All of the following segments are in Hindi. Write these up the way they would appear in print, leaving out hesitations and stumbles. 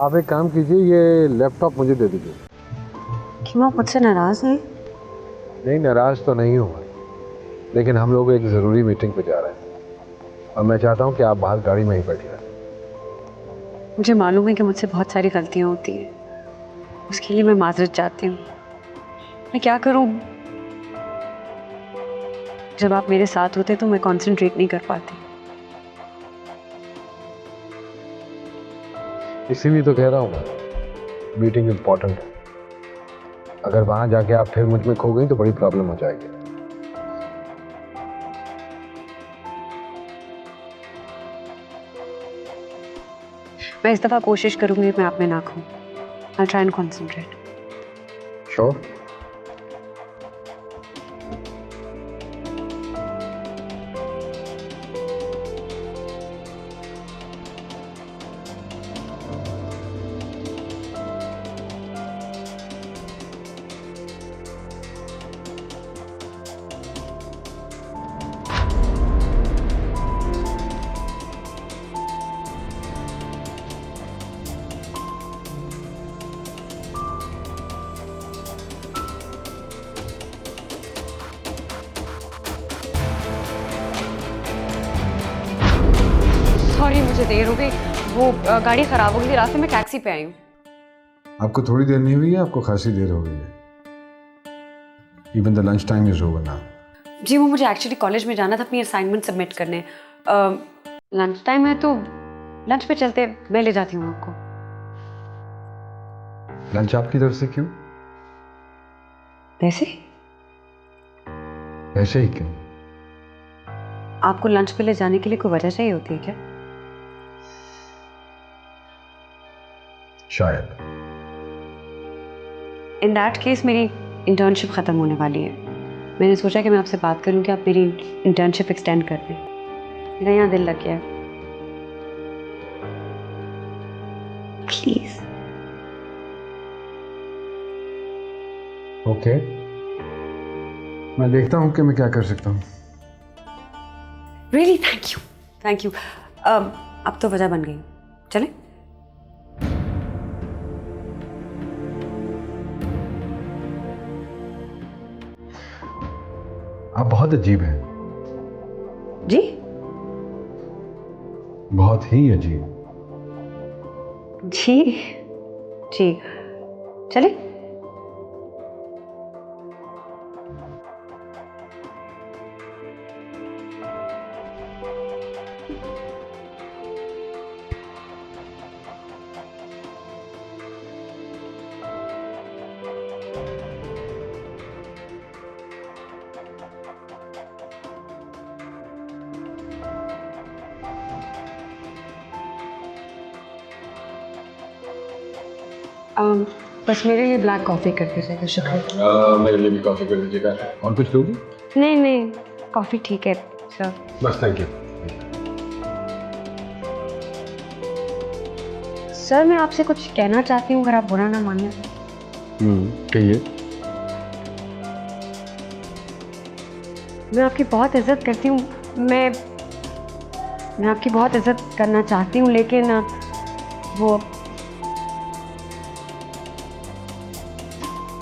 आप एक काम कीजिए, ये लैपटॉप मुझे दे दीजिए। क्यों आप मुझसे नाराज हैं? नहीं, नाराज तो नहीं हूँ, लेकिन हम लोग एक ज़रूरी मीटिंग पे जा रहे हैं और मैं चाहता हूँ कि आप बाहर गाड़ी में ही बैठे रहें। मुझे मालूम है कि मुझसे बहुत सारी गलतियां होती हैं। उसके लिए मैं माजरत चाहती हूँ। मैं क्या करूँ? जब आप मेरे साथ होते तो मैं कंसंट्रेट नहीं कर पाती। इसीलिए तो कह रहा हूँ मैं, मीटिंग इम्पोर्टेंट है। अगर वहाँ जाके आप फिर मुझ में खो गई तो बड़ी प्रॉब्लम हो जाएगी। मैं इस दफा कोशिश करूंगी मैं आप में ना खूं। I'll try and concentrate. Sure? Sorry मुझे देर हो गई। वो गाड़ी खराब हो गई थी, रास्ते में टैक्सी पे आई हूँ। आपको थोड़ी देर नहीं हुई है, आपको खासी देर हो गई है। Even the lunch time is over now. जी वो मुझे एक्चुअली कॉलेज में जाना था अपनी असाइनमेंट सबमिट करने। लंच टाइम है तो लंच पे चलते, मैं ले जाती हूँ आपको। लंच आपकी तरफ से क्यों? वैसे ऐसे ही क्यों? आपको लंच पे ले जाने के लिए कोई वजह चाहिए होती है क्या? शायद। इन दैट केस मेरी इंटर्नशिप ख़त्म होने वाली है। मैंने सोचा कि मैं आपसे बात करूं कि आप मेरी इंटर्नशिप एक्सटेंड कर दें। मेरा यहाँ दिल लग गया है। प्लीज। ओके, मैं देखता हूँ कि मैं क्या कर सकता हूँ। Really thank you. Thank you. अब तो वजह बन गई, चले? आप बहुत अजीब हैं। जी? बहुत ही अजीब। जी जी, चले? बस मेरे लिए ब्लैक कॉफ़ी कर दीजिएगा, शुक्रिया। मेरे लिए भी कॉफी कर दीजिएगा। और कुछ लोगी? नहीं नहीं, कॉफ़ी ठीक है सर। बस, थैंक यू। सर मैं आपसे कुछ कहना चाहती हूँ, अगर आप बुरा ना माने। कहिए। मैं आपकी बहुत इज्जत करती हूँ। मैं आपकी बहुत इज्जत करना चाहती हूँ, लेकिन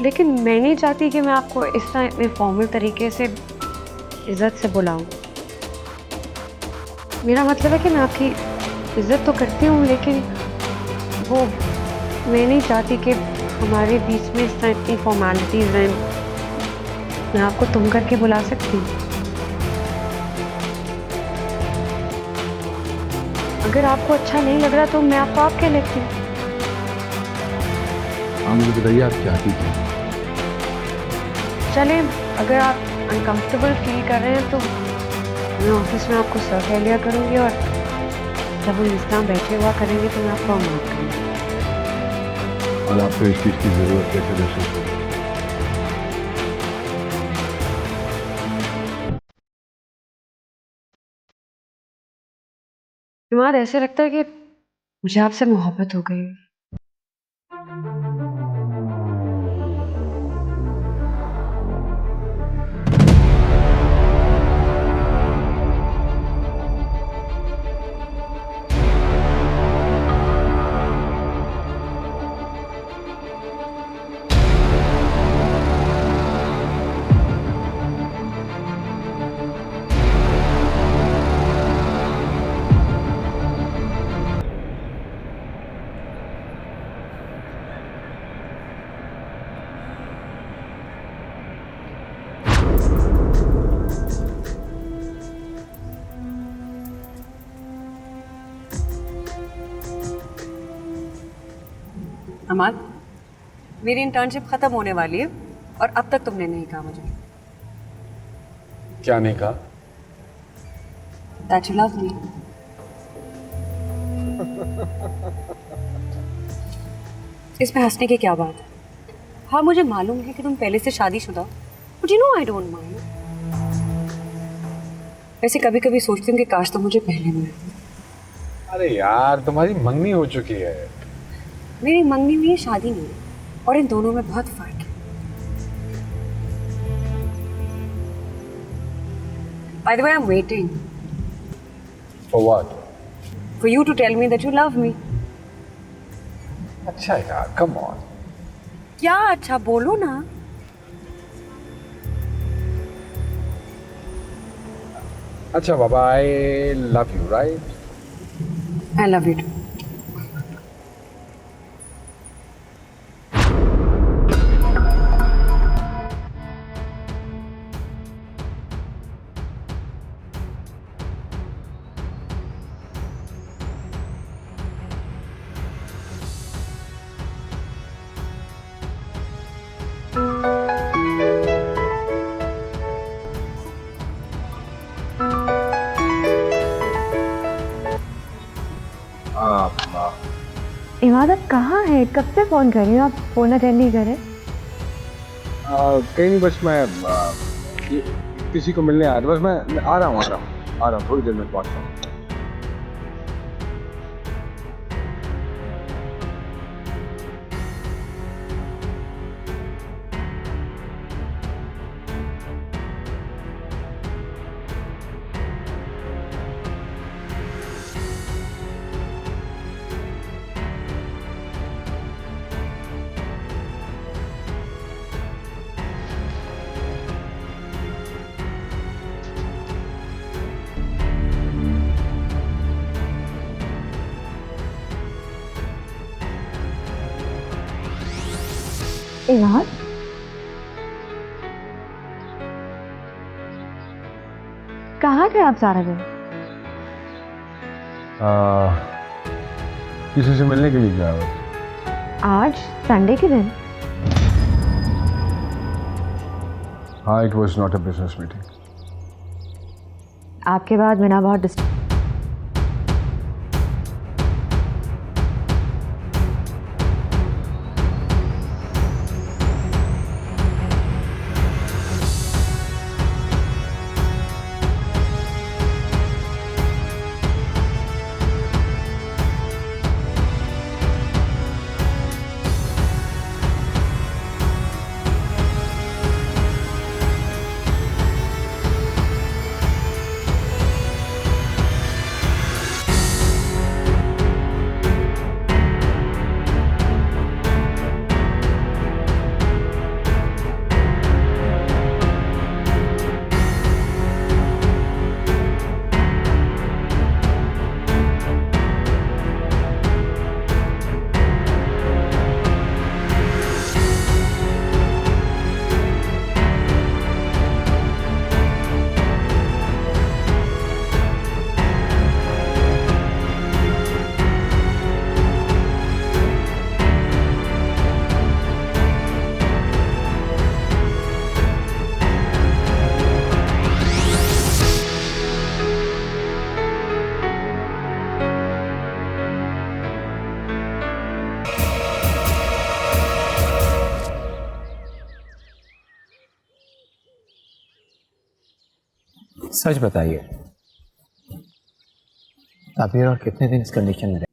लेकिन मैं नहीं चाहती कि मैं आपको इस तरह इतने फॉर्मल तरीके से इज्जत से बुलाऊं। मेरा मतलब है कि मैं आपकी इज्जत तो करती हूँ, लेकिन मैं नहीं चाहती कि हमारे बीच में इस तरह इतनी फॉर्मेलिटीज हैं। मैं आपको तुम करके बुला सकती हूँ। अगर आपको अच्छा नहीं लग रहा तो मैं आपको आप कह लेती हूँ। आप मुझे बताइए, आप चाहती क्या? चले, अगर आप अनकंफर्टेबल फील कर रहे हैं तो मैं ऑफिस में आपको सर कह लिया करूँगी, और जब हम इस तरह बैठे हुआ करेंगे तो मैं आपको माफ करूँगी। और आपको इस चीज़ की ज़रूरत कैसे महसूस होगी? इमाद, ऐसे लगता है कि मुझे आपसे मोहब्बत हो गई है। अमाल, मेरी इंटर्नशिप खत्म होने वाली है और अब तक तुमने नहीं कहा मुझे क्या नहीं कहा? That you love me. इसमें हंसने की क्या बात है? हाँ, मुझे मालूम है कि तुम पहले से शादीशुदा, but you know I don't mind. वैसे कभी कभी सोचती हूँ कि काश तुम मुझे पहले मिले। अरे यार, तुम्हारी मंगनी हो चुकी है। मेरी मंगनी हुई है, शादी नहीं है, और इन दोनों में बहुत फर्क है। By the way, I'm waiting For what? for you to tell me that you love me. अच्छा यार, come on. क्या अच्छा, बोलो ना। अच्छा बाबा, I love you, right? I love you too. इमादत कहाँ है? कब से फोन कर रही हूँ, आप फोन अटेंड नहीं करे। कहीं नहीं, बस मैं किसी को मिलने आया था। बस मैं आ रहा हूँ, थोड़ी देर में पहुँचता हूँ। इमाद, कहाँ थे आप सारा दिन? किसी से मिलने के लिए गया बस। आज संडे के दिन? हाँ, it was not a business meeting. आपके बाद बिना बहुत सच बताइए, अभी और कितने दिन इस कंडीशन में?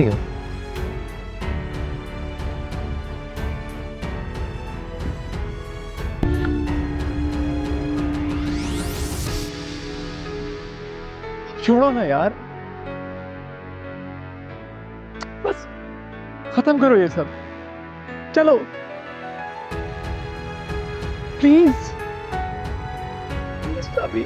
कैसी हो? छोड़ो ना यार, बस खत्म करो ये सब, चलो प्लीज। अभी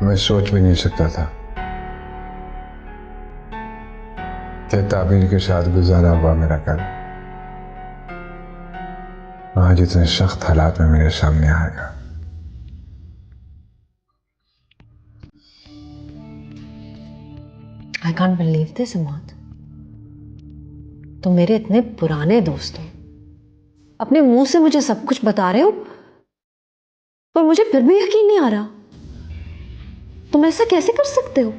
मैं सोच भी नहीं सकता था कि ताबीर के साथ गुजारा हुआ मेरा कल आज इतने सख्त हालात में मेरे सामने आएगा। I can't believe this Imad. तुम मेरे इतने पुराने दोस्त हो, अपने मुंह से मुझे सब कुछ बता रहे हो, पर मुझे फिर भी यकीन नहीं आ रहा। तुम ऐसा कैसे कर सकते हो?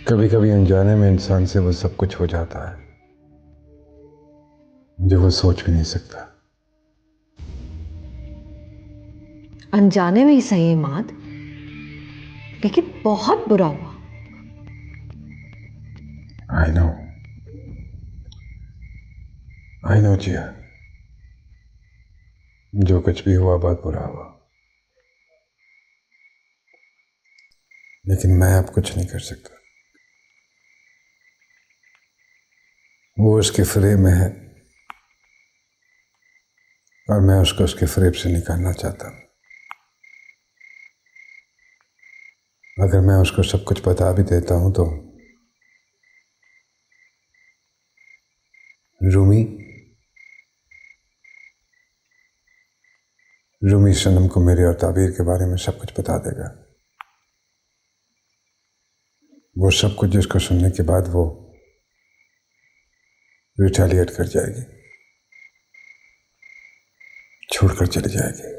कभी कभी अनजाने में इंसान से वो सब कुछ हो जाता है जो वो सोच भी नहीं सकता। अनजाने में ही सही इमाद, लेकिन बहुत बुरा हुआ। आई नो जिया, जो कुछ भी हुआ बहुत बुरा हुआ, लेकिन मैं अब कुछ नहीं कर सकता। वो उसके फ्रेम में है और मैं उसको उसके फ्रेम से निकालना चाहता हूं। अगर मैं उसको सब कुछ बता भी देता हूं तो रूमी सनम को मेरे और ताबीर के बारे में सब कुछ बता देगा। वो सब कुछ जिसको सुनने के बाद वो रिटेलिएट कर जाएगी, छोड़कर चली जाएगी।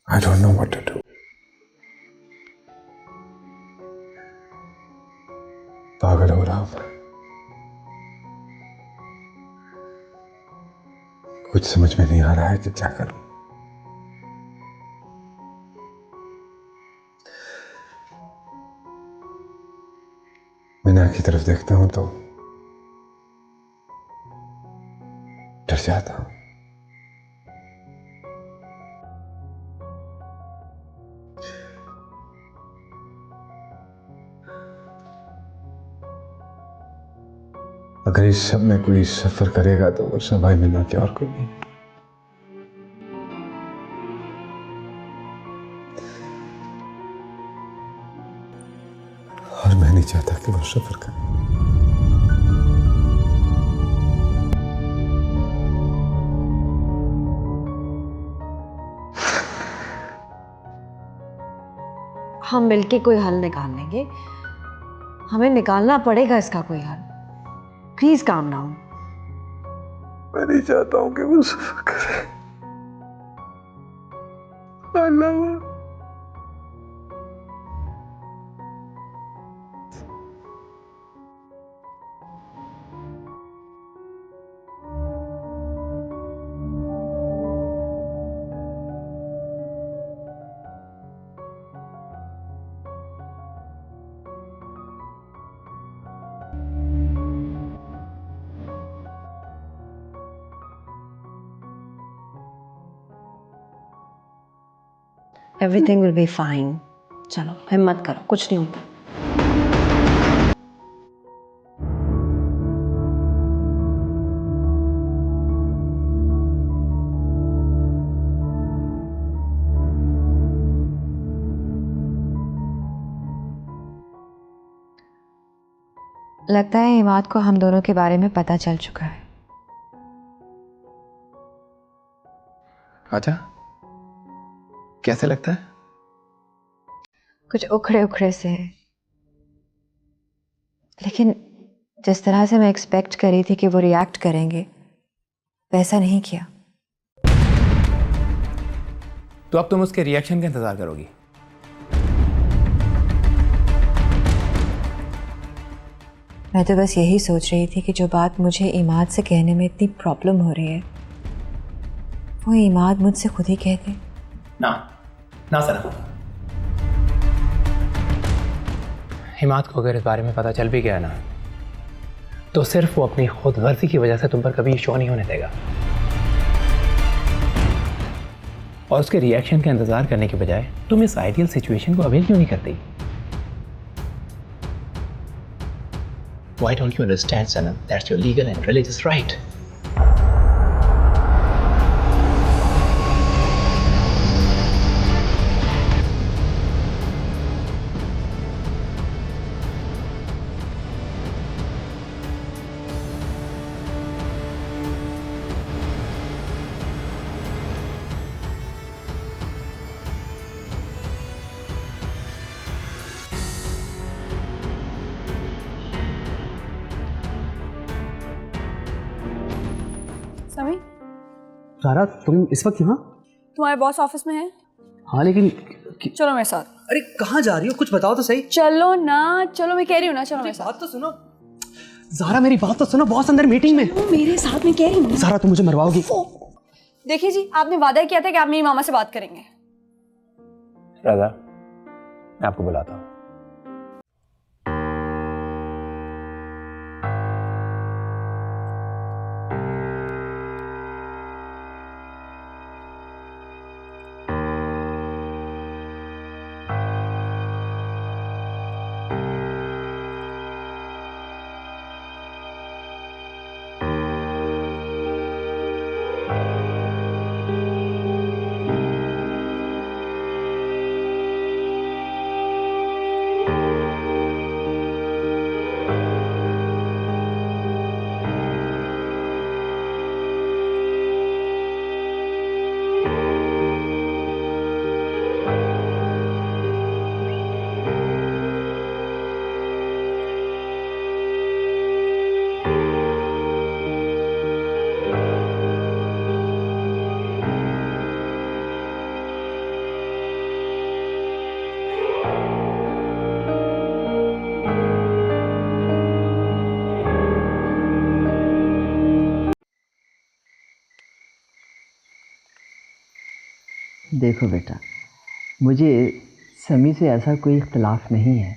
I don't know what to do. पागल हो रहा हूं, कुछ समझ में नहीं आ रहा है कि क्या करूं। मीना की तरफ देखता हूं तो डर जाता हूं। अगर इस सब में कोई सफर करेगा तो वो सवाई मीना के और कोई नहीं। और मैं नहीं चाहता कि वो सफर करे। हम मिलके कोई हल निकाल लेंगे। हमें निकालना पड़ेगा इसका कोई हल। Please calm down. मैं नहीं चाहता हूं कि वो सफर करे। अल्लाह, एवरीथिंग विल बी फाइन। चलो हिम्मत करो, कुछ नहीं होता। लगता है इमाद को हम दोनों के बारे में पता चल चुका है। अच्छा, कैसे लगता है? कुछ उखड़े उखड़े से है, लेकिन जिस तरह से मैं एक्सपेक्ट करी थी कि वो रिएक्ट करेंगे वैसा नहीं किया। तो अब तुम उसके रिएक्शन का इंतजार करोगी? मैं तो बस यही सोच रही थी कि जो बात मुझे इमाद से कहने में इतनी प्रॉब्लम हो रही है वो इमाद मुझसे खुद ही कह दे। ना ना सना, इमाद को अगर इस बारे में पता चल भी गया ना तो सिर्फ वो अपनी खुद गर्जी की वजह से तुम पर कभी शो नहीं होने देगा। और उसके रिएक्शन का इंतजार करने के बजाय तुम इस आइडियल सिचुएशन को अवेल क्यों नहीं करती? Why don't you understand, Sanam? That's your legal and religious right. समी, सारा तुम इस वक्त यहाँ? तुम्हारे बॉस ऑफिस में है? हाँ लेकिन चलो मेरे साथ। अरे कहाँ जा रही हो, कुछ बताओ तो सही। चलो ना, चलो मैं कह रही हूँ ना, चलो मेरे साथ। बात तो सुनो ज़ारा, मेरी बात तो सुनो। बॉस अंदर मीटिंग में। मेरे साथ में कह रही हूँ। ज़ारा तुम मुझे मरवाओगी। देखिए जी, आपने वादा किया था कि आप मेरी मामा से बात करेंगे। राजा, मैं आपको बुलाता हूँ। देखो बेटा, मुझे समी से ऐसा कोई इख्तलाफ नहीं है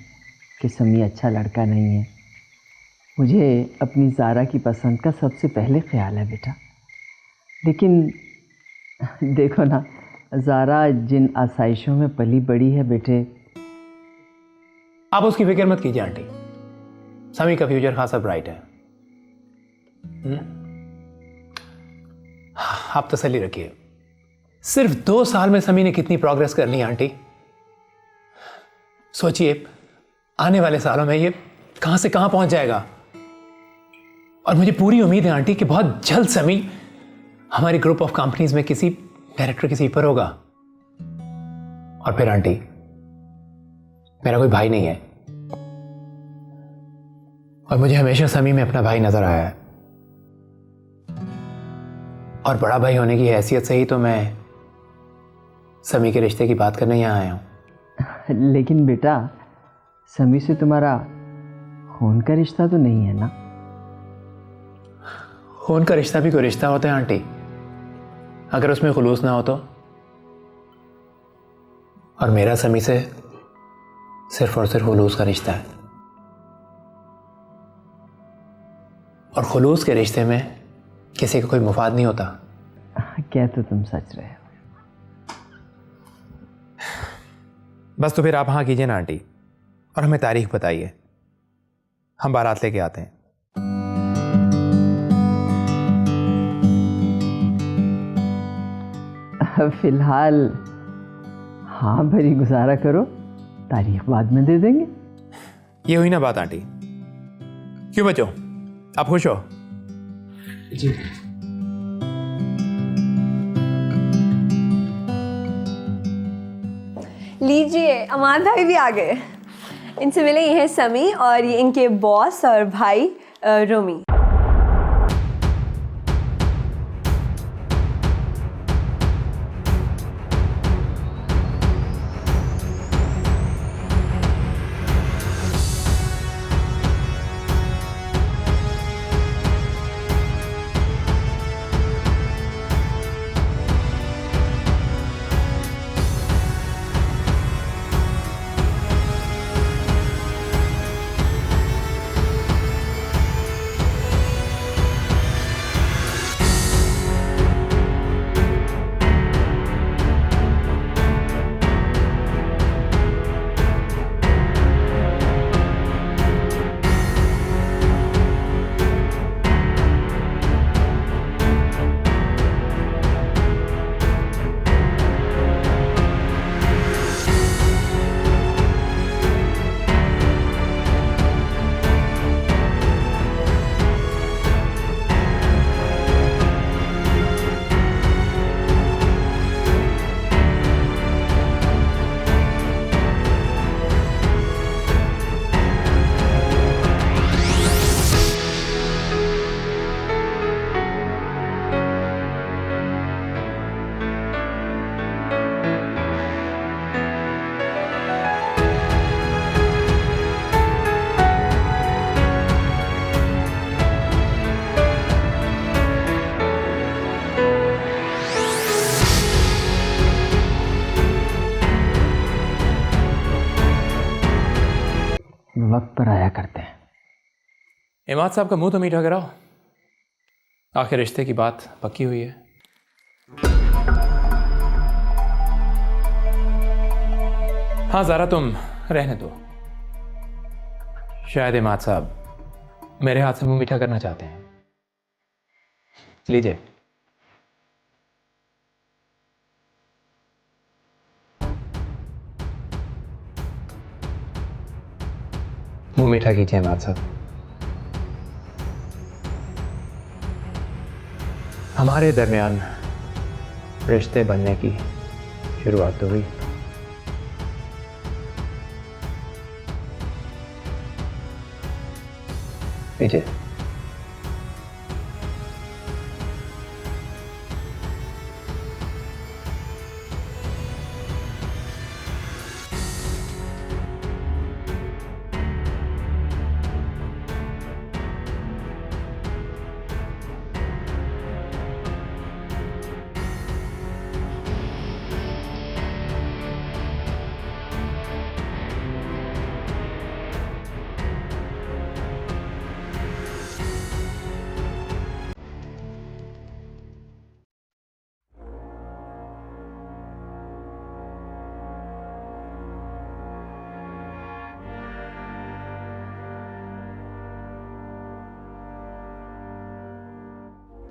कि समी अच्छा लड़का नहीं है। मुझे अपनी ज़ारा की पसंद का सबसे पहले ख्याल है बेटा। लेकिन देखो ना, ज़ारा जिन आसाइशों में पली बड़ी है बेटे। आप उसकी फिक्र मत कीजिए आंटी, समी का फ्यूचर खासा ब्राइट है। आप तसल्ली रखिए। सिर्फ 2 साल में समी ने कितनी प्रोग्रेस कर ली आंटी। सोचिए आने वाले सालों में ये कहां से कहां पहुंच जाएगा। और मुझे पूरी उम्मीद है आंटी कि बहुत जल्द समी हमारी ग्रुप ऑफ कंपनीज में किसी डायरेक्टर की सीट पर होगा। और फिर आंटी, मेरा कोई भाई नहीं है और मुझे हमेशा समी में अपना भाई नजर आया है। और बड़ा भाई होने की हैसियत से ही तो मैं समी के रिश्ते की बात करने यहाँ आया हूँ। लेकिन बेटा, समी से तुम्हारा खून का रिश्ता तो नहीं है ना? खून का रिश्ता भी कोई रिश्ता होता है आंटी, अगर उसमें खुलूस ना हो तो। और मेरा समी से सिर्फ और सिर्फ खुलूस का रिश्ता है। और खुलूस के रिश्ते में किसी का कोई मुफाद नहीं होता। क्या तो तुम सच रहे हो। बस तो फिर आप हाँ कीजिए ना आंटी, और हमें तारीख बताइए, हम बारात लेके आते हैं। फिलहाल हाँ भरी गुजारा करो, तारीख बाद में दे देंगे। ये हुई ना बात आंटी, क्यों बच्चों, आप खुश हो? जी। लीजिए, अमान भाई भी आ गए। इनसे मिले, ये हैं समी और ये इनके बॉस और भाई रोमी। वक्त पर आया करते हैं। इमाद साहब का मुंह तो मीठा कराओ, आखिर रिश्ते की बात पक्की हुई है। हाँ ज़ारा, तुम रहने दो। शायद इमाद साहब मेरे हाथ से मुंह मीठा करना चाहते हैं। लीजिए। मुंह मीठा कीजिए इमाद साहब। हमारे दरमियान रिश्ते बनने की शुरुआत तो हुई। लीजिए।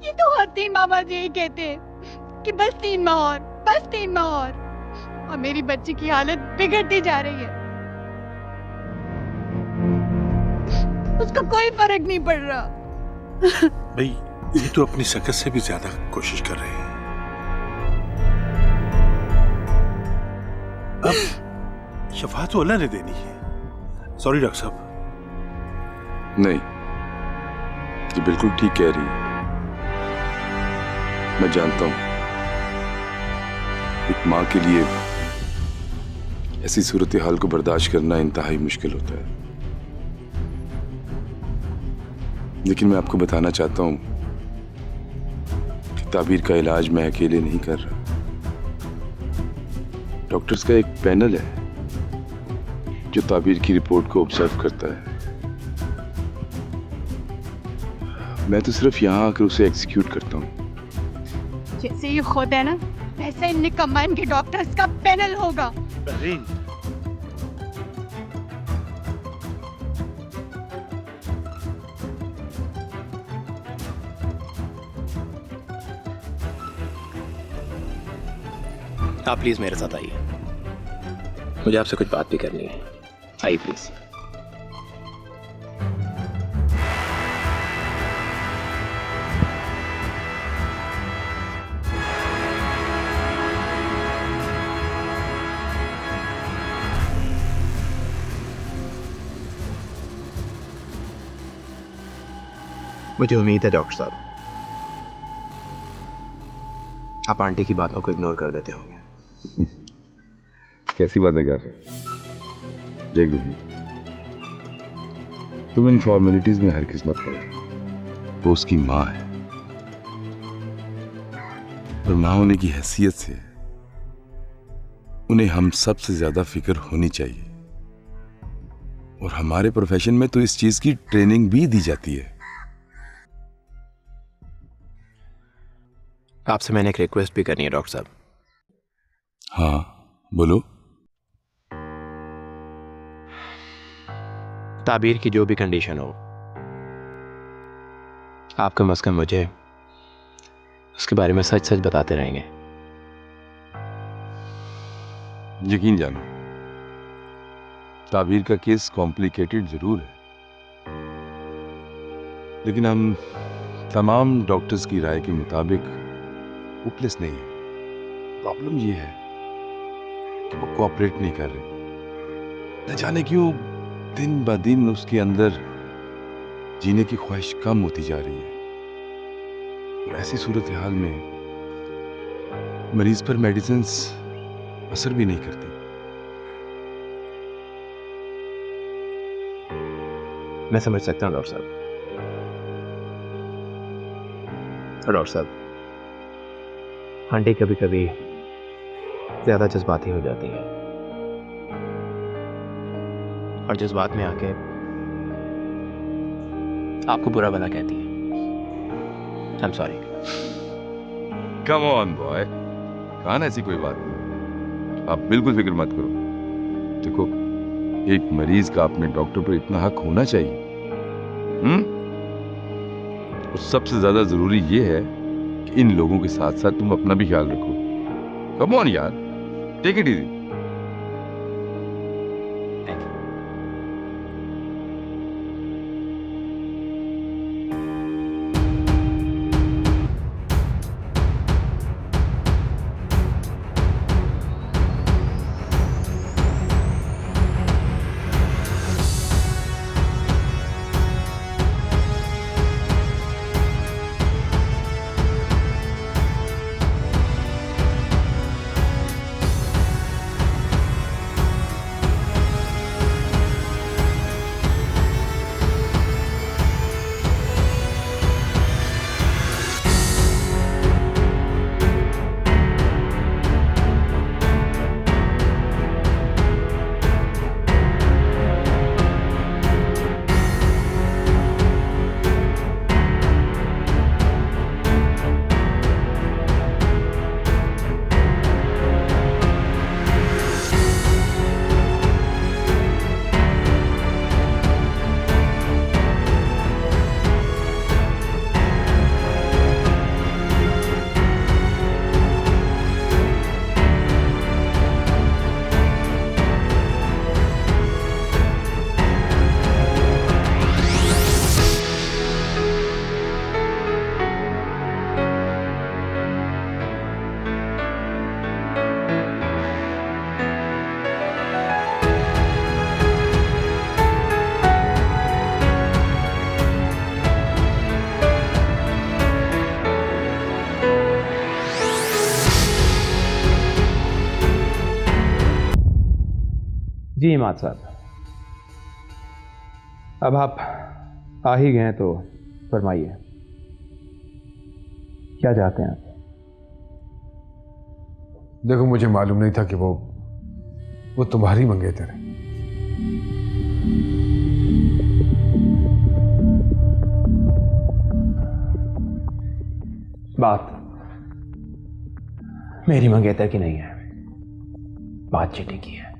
ये तो हर तीन मामा जी ही कहते हैं कि बस 3 माह और, बस 3 माह और मेरी बच्ची की हालत बिगड़ती जा रही है। उसको कोई फर्क नहीं पड़ रहा। भाई ये तो अपनी सकत से भी ज्यादा कोशिश कर रहे हैं। अब शफा तो अल्लाह ने देनी है। सॉरी डॉक्टर साहब। नहीं, ये बिल्कुल ठीक कह रही है। मैं जानता हूं एक मां के लिए ऐसी सूरत हाल को बर्दाश्त करना इंतहाई मुश्किल होता है, लेकिन मैं आपको बताना चाहता हूं कि ताबीर का इलाज मैं अकेले नहीं कर रहा। डॉक्टर्स का एक पैनल है जो ताबीर की रिपोर्ट को ऑब्जर्व करता है। मैं तो सिर्फ यहां आकर उसे एग्जीक्यूट करता हूं। जैसे ये खुद है ना, वैसे निकम्मा इनके डॉक्टर्स का पैनल होगा। आप प्लीज मेरे साथ आइए, मुझे आपसे कुछ बात भी करनी है। आइए प्लीज। मुझे उम्मीद है डॉक्टर साहब आप आंटी की बातों को इग्नोर कर देते होंगे। कैसी बातें कर रहे हो? देख बेबी, तुम इन फॉर्मेलिटीज में हरगिज़ मत पड़ो। वो उसकी माँ है और माँ होने की हैसियत से उन्हें हम सबसे ज्यादा फिक्र होनी चाहिए। और हमारे प्रोफेशन में तो इस चीज की ट्रेनिंग भी दी जाती है। आपसे मैंने एक रिक्वेस्ट भी करनी है डॉक्टर साहब। हाँ बोलो। ताबीर की जो भी कंडीशन हो, आप कम से कम मुझे उसके बारे में सच सच बताते रहेंगे। यकीन जानो, ताबीर का केस कॉम्प्लिकेटेड जरूर है, लेकिन हम तमाम डॉक्टर्स की राय के मुताबिक होपलेस नहीं है। प्रॉब्लम ये है कि वो कोऑपरेट नहीं कर रहे। न जाने क्यों दिन ब दिन उसके अंदर जीने की ख्वाहिश कम होती जा रही है। और ऐसी सूरत हाल में मरीज पर मेडिसिन्स असर भी नहीं करती। मैं समझ सकता हूँ डॉक्टर साहब। डॉक्टर साहब, आंटी कभी कभी ज्यादा जज्बाती हो जाती है और जज्बात में आके आपको बुरा भला कहती है। I am sorry. Come on boy, कहा ना ऐसी कोई बात नहीं। आप बिल्कुल फिक्र मत करो। देखो, एक मरीज का अपने डॉक्टर पर इतना हक होना चाहिए। और सबसे ज्यादा जरूरी ये है कि इन लोगों के साथ साथ तुम अपना भी ख्याल रखो। कम ऑन यार, टेक इट इजी। जी इमाद साहब, अब आप आ ही गए तो फरमाइए, क्या चाहते हैं आप? देखो, मुझे मालूम नहीं था कि वो तुम्हारी मंगेतर है। बात मेरी मंगेतर की नहीं है, बात चिट्ठी की है।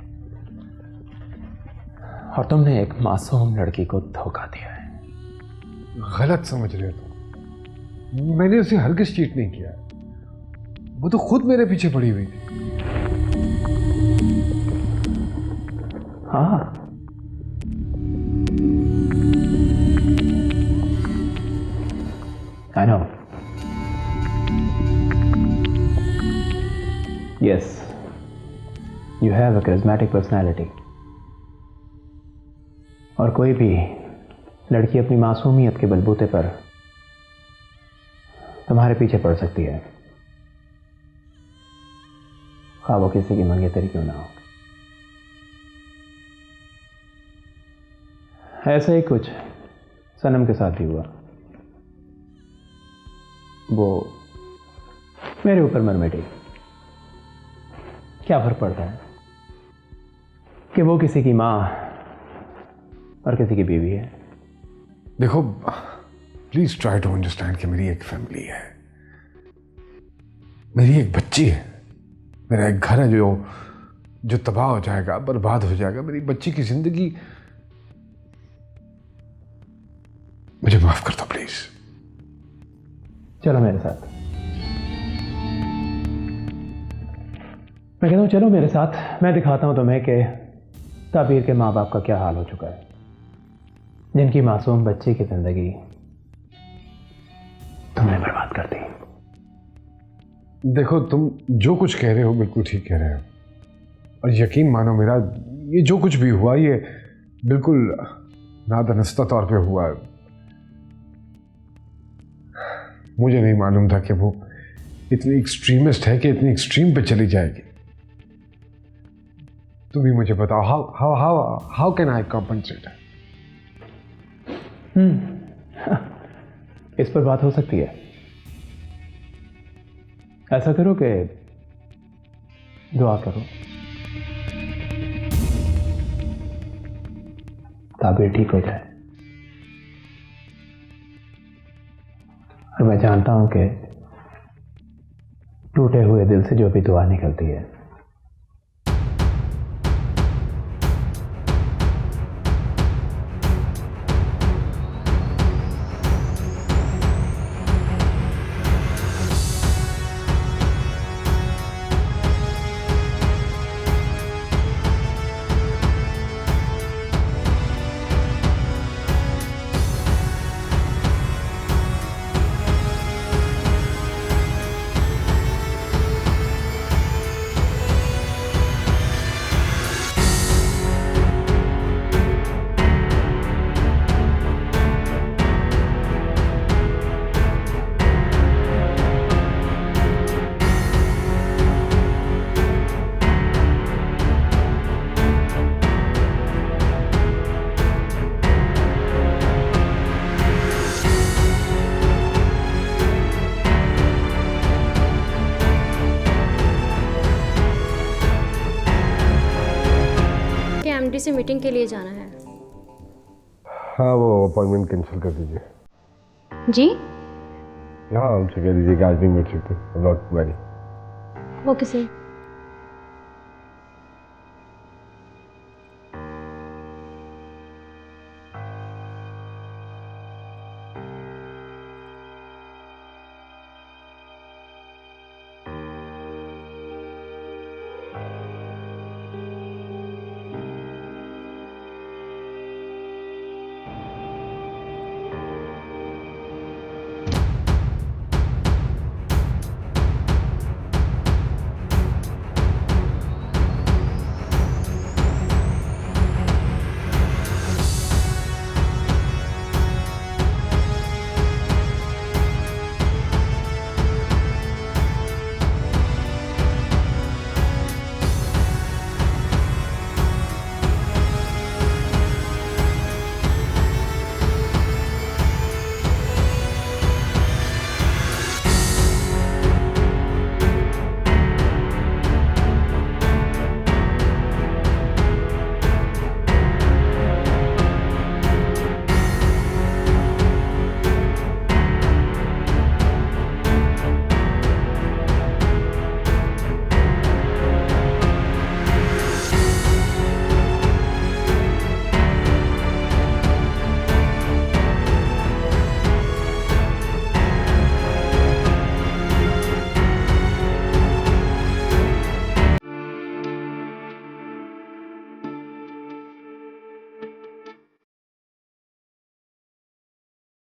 और तुमने एक मासूम लड़की को धोखा दिया है। गलत समझ रहे हो तुम। मैंने उसे हरगिज़ चीट नहीं किया। वो तो खुद मेरे पीछे पड़ी हुई थी। हाँ, I know. Yes, you have a charismatic personality. और कोई भी लड़की अपनी मासूमियत के बलबूते पर तुम्हारे पीछे पड़ सकती है, हाँ वो किसी की मंगेतरी क्यों ना हो। ऐसा ही कुछ सनम के साथ भी हुआ। वो मेरे ऊपर मर मिटी। क्या फर्क पड़ता है कि वो किसी की माँ और किसी की बीवी है। देखो प्लीज ट्राई टू अंडरस्टैंड कि मेरी एक फैमिली है, मेरी एक बच्ची है, मेरा एक घर है जो तबाह हो जाएगा, बर्बाद हो जाएगा। मेरी बच्ची की जिंदगी, मुझे माफ कर दो प्लीज। चलो मेरे साथ, मैं कहता हूँ चलो मेरे साथ, मैं दिखाता हूँ तुम्हें कि ताबीर के माँ बाप का क्या हाल हो चुका है, जिनकी मासूम बच्ची की जिंदगी तुमने बर्बाद कर दी। देखो तुम जो कुछ कह रहे हो बिल्कुल ठीक कह रहे हो, और यकीन मानो मेरा ये जो कुछ भी हुआ ये बिल्कुल नादानिस्ता तौर पे हुआ। मुझे नहीं मालूम था कि वो इतनी एक्सट्रीमिस्ट है कि इतनी एक्सट्रीम पे चली जाएगी। तुम ही मुझे बताओ, हाउ कैन आई कॉम्पनसेट? इस पर बात हो सकती है। ऐसा करो कि दुआ करो, ताबीर ठीक हो जाए। और मैं जानता हूं कि टूटे हुए दिल से जो भी दुआ निकलती है एमडी से मीटिंग के लिए जाना है। हाँ वो अपॉइंटमेंट कैंसिल कर दीजिए। जी हाँ हमसे कह दीजिए कि आज नहीं मिल सकते। Okay sir.